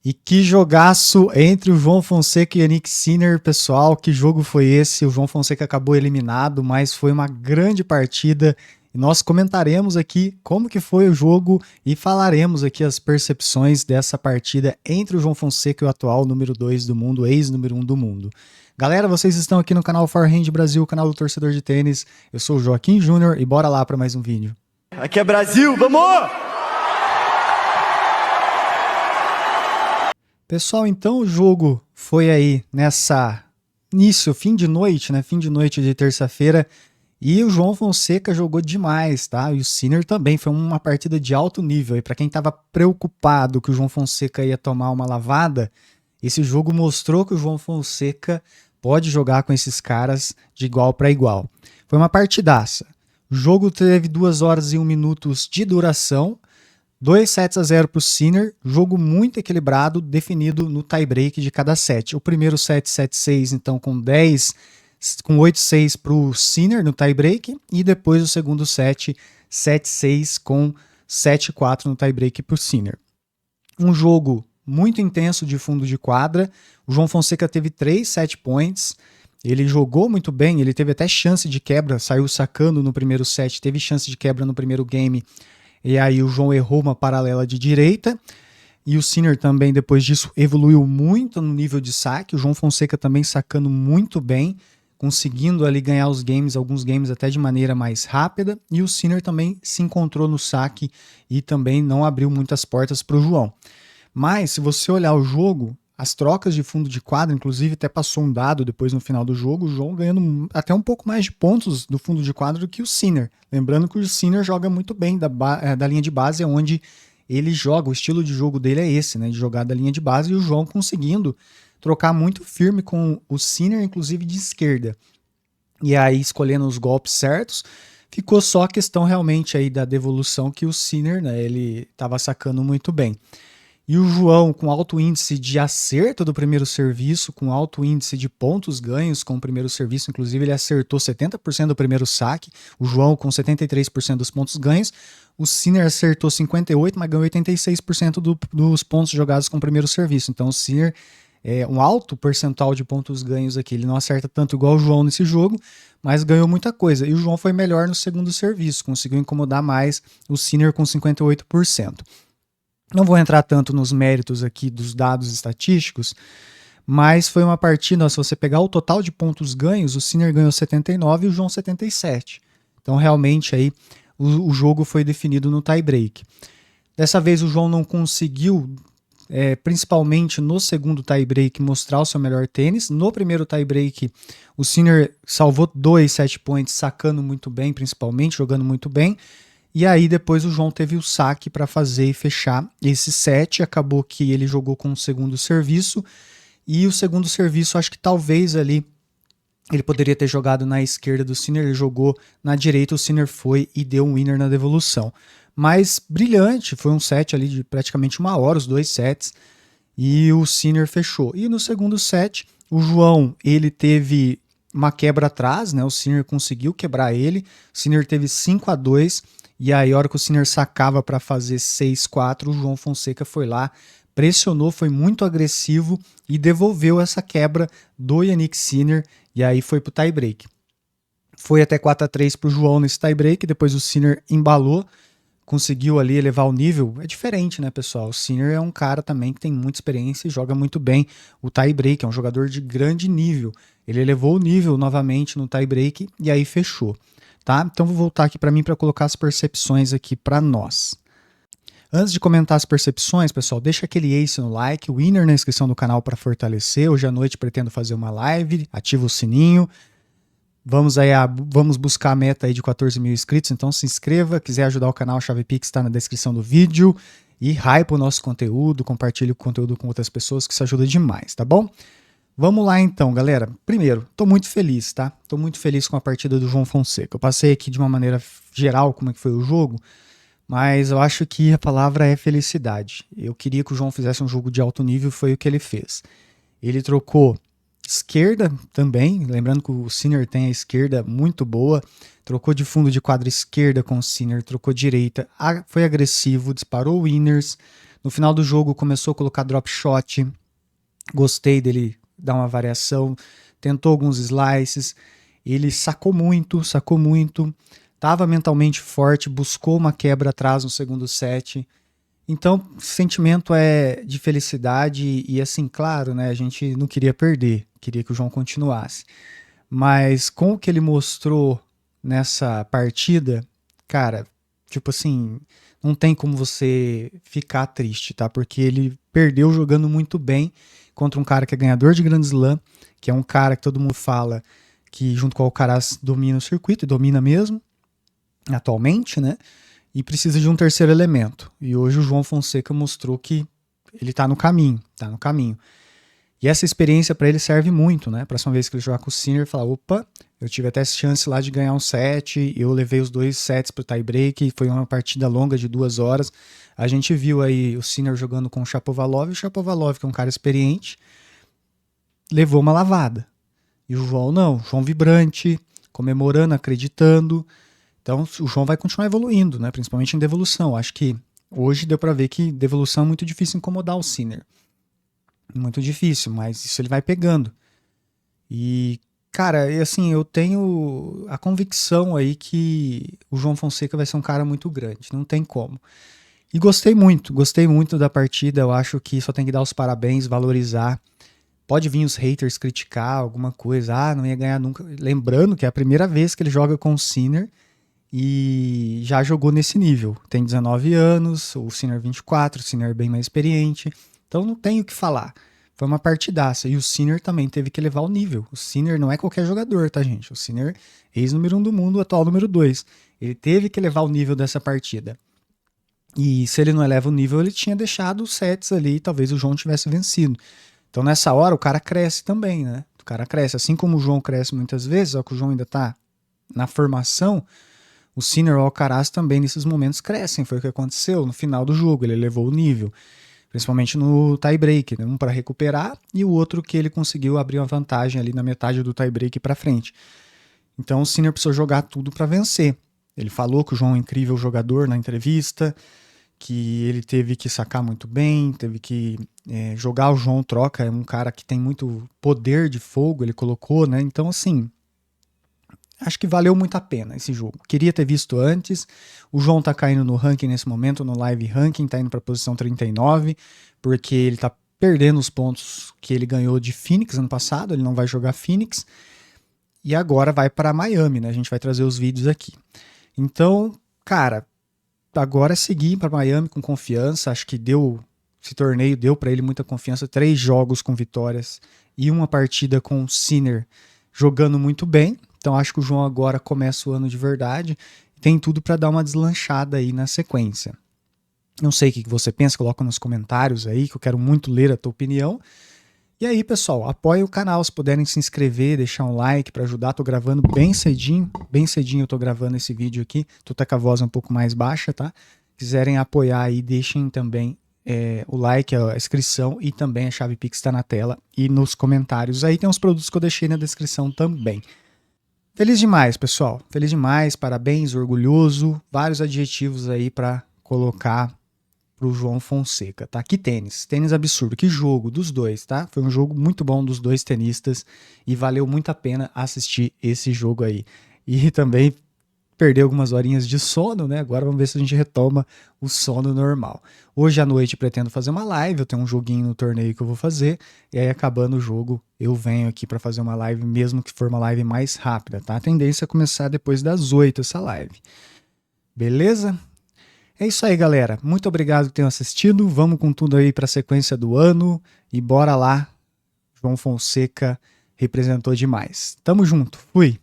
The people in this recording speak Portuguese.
E que jogaço entre o João Fonseca e o Jannik Sinner, pessoal. Que jogo foi esse? O João Fonseca acabou eliminado, mas foi uma grande partida. E nós comentaremos aqui como que foi o jogo e falaremos aqui as percepções dessa partida entre o João Fonseca e o atual número 2 do mundo, ex-número 1 do mundo. Galera, vocês estão aqui no canal Forehand Brasil, canal do torcedor de tênis. Eu sou o Joaquim Júnior e bora lá para mais um vídeo. Aqui é Brasil, vamos! Pessoal, então o jogo foi aí nessa fim de noite, né? Fim de noite de terça-feira. E o João Fonseca jogou demais, tá? E o Sinner também. Foi uma partida de alto nível. E para quem estava preocupado que o João Fonseca ia tomar uma lavada, esse jogo mostrou que o João Fonseca pode jogar com esses caras de igual para igual. Foi uma partidaça. O jogo teve 2 horas e 1 minuto de duração. 2-0 para o Sinner, jogo muito equilibrado, definido no tie-break de cada set. O primeiro set, 7-6, então com 8-6 para o Sinner no tie-break, e depois o segundo set, 7-6 com 7-4 no tie-break para o Sinner. Um jogo muito intenso de fundo de quadra. O João Fonseca teve 3 set points. Ele jogou muito bem, ele teve até chance de quebra, saiu sacando no primeiro set, teve chance de quebra no primeiro game. E aí o João errou uma paralela de direita. E o Sinner também, depois disso, evoluiu muito no nível de saque. O João Fonseca também sacando muito bem, conseguindo ali ganhar os games, alguns games até de maneira mais rápida. E o Sinner também se encontrou no saque e também não abriu muitas portas para o João. Mas, se você olhar o jogo, as trocas de fundo de quadra, inclusive até passou um dado depois no final do jogo, o João ganhando até um pouco mais de pontos do fundo de quadra do que o Sinner. Lembrando que o Sinner joga muito bem da linha de base, é onde ele joga, o estilo de jogo dele é esse, né, de jogar da linha de base, e o João conseguindo trocar muito firme com o Sinner, inclusive de esquerda. E aí, escolhendo os golpes certos, ficou só a questão realmente aí da devolução, que o Sinner, né, ele estava sacando muito bem. E o João com alto índice de acerto do primeiro serviço, com alto índice de pontos ganhos com o primeiro serviço, inclusive ele acertou 70% do primeiro saque, o João com 73% dos pontos ganhos, o Sinner acertou 58%, mas ganhou 86% dos pontos jogados com o primeiro serviço. Então o Sinner é um alto percentual de pontos ganhos aqui, ele não acerta tanto igual o João nesse jogo, mas ganhou muita coisa. E o João foi melhor no segundo serviço, conseguiu incomodar mais o Sinner com 58%. Não vou entrar tanto nos méritos aqui dos dados estatísticos, mas foi uma partida, se você pegar o total de pontos ganhos, o Sinner ganhou 79 e o João 77. Então realmente aí o jogo foi definido no tie-break. Dessa vez o João não conseguiu, principalmente no segundo tie-break, mostrar o seu melhor tênis. No primeiro tie-break o Sinner salvou 2 set points, sacando muito bem, principalmente, jogando muito bem. E aí depois o João teve o saque para fazer e fechar esse set. Acabou que ele jogou com o segundo serviço. E o segundo serviço, acho que talvez ali ele poderia ter jogado na esquerda do Sinner. Ele jogou na direita, o Sinner foi e deu um winner na devolução. Mas brilhante, foi um set ali de praticamente 1 hora, os 2 sets. E o Sinner fechou. E no segundo set, o João, ele teve uma quebra atrás, né? O Sinner conseguiu quebrar ele. O Sinner teve 5-2. E aí, a hora que o Sinner sacava para fazer 6-4, o João Fonseca foi lá, pressionou, foi muito agressivo e devolveu essa quebra do Jannik Sinner. E aí foi pro tie-break. Foi até 4-3 pro João nesse tie-break, depois o Sinner embalou, conseguiu ali elevar o nível. É diferente, né, pessoal? O Sinner é um cara também que tem muita experiência e joga muito bem o tie-break, é um jogador de grande nível. Ele elevou o nível novamente no tie-break e aí fechou. Tá? Então vou voltar aqui para mim para colocar as percepções aqui para nós. Antes de comentar as percepções, pessoal, deixa aquele ace no like, o winner na inscrição do canal para fortalecer. Hoje à noite pretendo fazer uma live, ativa o sininho. Vamos buscar a meta aí de 14 mil inscritos, então se inscreva. Quiser ajudar o canal, a chave Pix está na descrição do vídeo. E hype o nosso conteúdo, compartilhe o conteúdo com outras pessoas, que isso ajuda demais, tá bom? Vamos lá então, galera. Primeiro, tô muito feliz, tá? Tô muito feliz com a partida do João Fonseca. Eu passei aqui de uma maneira geral como é que foi o jogo, mas eu acho que a palavra é felicidade. Eu queria que o João fizesse um jogo de alto nível, foi o que ele fez. Ele trocou Esquerda também, lembrando que o Sinner tem a esquerda muito boa, trocou de fundo de quadra esquerda com o Sinner, trocou direita, foi agressivo, disparou winners, no final do jogo começou a colocar drop shot, gostei dele dar uma variação, tentou alguns slices, ele sacou muito, estava mentalmente forte, buscou uma quebra atrás no segundo set. Então, o sentimento é de felicidade e assim, claro, né, a gente não queria perder, queria que o João continuasse. Mas com o que ele mostrou nessa partida, cara, tipo assim, não tem como você ficar triste, tá? Porque ele perdeu jogando muito bem contra um cara que é ganhador de Grand Slam, que é um cara que todo mundo fala que junto com o Alcaraz domina o circuito, e domina mesmo, atualmente, né? E precisa de um terceiro elemento. E hoje o João Fonseca mostrou que ele tá no caminho, tá no caminho. E essa experiência para ele serve muito, né? Próxima vez que ele jogar com o Sinner, falar, opa, eu tive até essa chance lá de ganhar um set, eu levei os 2 sets pro tie break, foi uma partida longa de 2 horas. A gente viu aí o Sinner jogando com o Shapovalov, e o Shapovalov, que é um cara experiente, levou uma lavada. E o João não, o João vibrante, comemorando, acreditando. Então o João vai continuar evoluindo, né? Principalmente em devolução. Acho que hoje deu para ver que devolução é muito difícil incomodar o Sinner. Muito difícil, mas isso ele vai pegando. E, cara, assim, eu tenho a convicção aí que o João Fonseca vai ser um cara muito grande, não tem como. E gostei muito da partida, eu acho que só tem que dar os parabéns, valorizar. Pode vir os haters criticar alguma coisa, não ia ganhar nunca. Lembrando que é a primeira vez que ele joga com o Sinner e já jogou nesse nível. Tem 19 anos, o Sinner 24, o Sinner bem mais experiente. Então não tem o que falar. Foi uma partidaça. E o Sinner também teve que elevar o nível. O Sinner não é qualquer jogador, tá, gente? O Sinner, ex-número 1 do mundo, atual número 2. Ele teve que elevar o nível dessa partida. E se ele não eleva o nível, ele tinha deixado os sets ali e talvez o João tivesse vencido. Então nessa hora o cara cresce também, né? O cara cresce. Assim como o João cresce muitas vezes, só que o João ainda tá na formação, o Sinner e o Alcaraz também nesses momentos crescem. Foi o que aconteceu no final do jogo. Ele elevou o nível. Principalmente no tie-break, né? Um para recuperar e o outro que ele conseguiu abrir uma vantagem ali na metade do tie-break para frente. Então o Sinner precisou jogar tudo para vencer. Ele falou que o João é um incrível jogador na entrevista, que ele teve que sacar muito bem, teve que jogar o João troca, é um cara que tem muito poder de fogo, ele colocou, né? Então assim, acho que valeu muito a pena esse jogo. Queria ter visto antes. O João tá caindo no ranking nesse momento, no live ranking, tá indo pra posição 39, porque ele tá perdendo os pontos que ele ganhou de Phoenix ano passado, ele não vai jogar Phoenix, e agora vai para Miami, né? A gente vai trazer os vídeos aqui. Então, cara, agora é seguir para Miami com confiança, acho que esse torneio deu para ele muita confiança, 3 jogos com vitórias e uma partida com o Sinner jogando muito bem. Então acho que o João agora começa o ano de verdade. Tem tudo para dar uma deslanchada aí na sequência. Não sei o que você pensa, coloca nos comentários aí, que eu quero muito ler a tua opinião. E aí, pessoal, apoiem o canal, se puderem se inscrever, deixar um like para ajudar. Tô gravando bem cedinho eu tô gravando esse vídeo aqui. Tô com a voz um pouco mais baixa, tá? Quiserem apoiar aí, deixem também o like, a inscrição e também a chave Pix está na tela e nos comentários. Aí tem os produtos que eu deixei na descrição também. Feliz demais, pessoal. Feliz demais, parabéns, orgulhoso. Vários adjetivos aí para colocar pro João Fonseca, tá? Que tênis absurdo, que jogo dos dois, tá? Foi um jogo muito bom dos dois tenistas e valeu muito a pena assistir esse jogo aí. E também perder algumas horinhas de sono, né? Agora vamos ver se a gente retoma o sono normal. Hoje à noite pretendo fazer uma live, eu tenho um joguinho no torneio que eu vou fazer, e aí acabando o jogo eu venho aqui para fazer uma live, mesmo que for uma live mais rápida, tá? A tendência é começar depois das 8 essa live. Beleza? É isso aí, galera. Muito obrigado por terem assistido. Vamos com tudo aí para a sequência do ano e bora lá. João Fonseca representou demais. Tamo junto. Fui.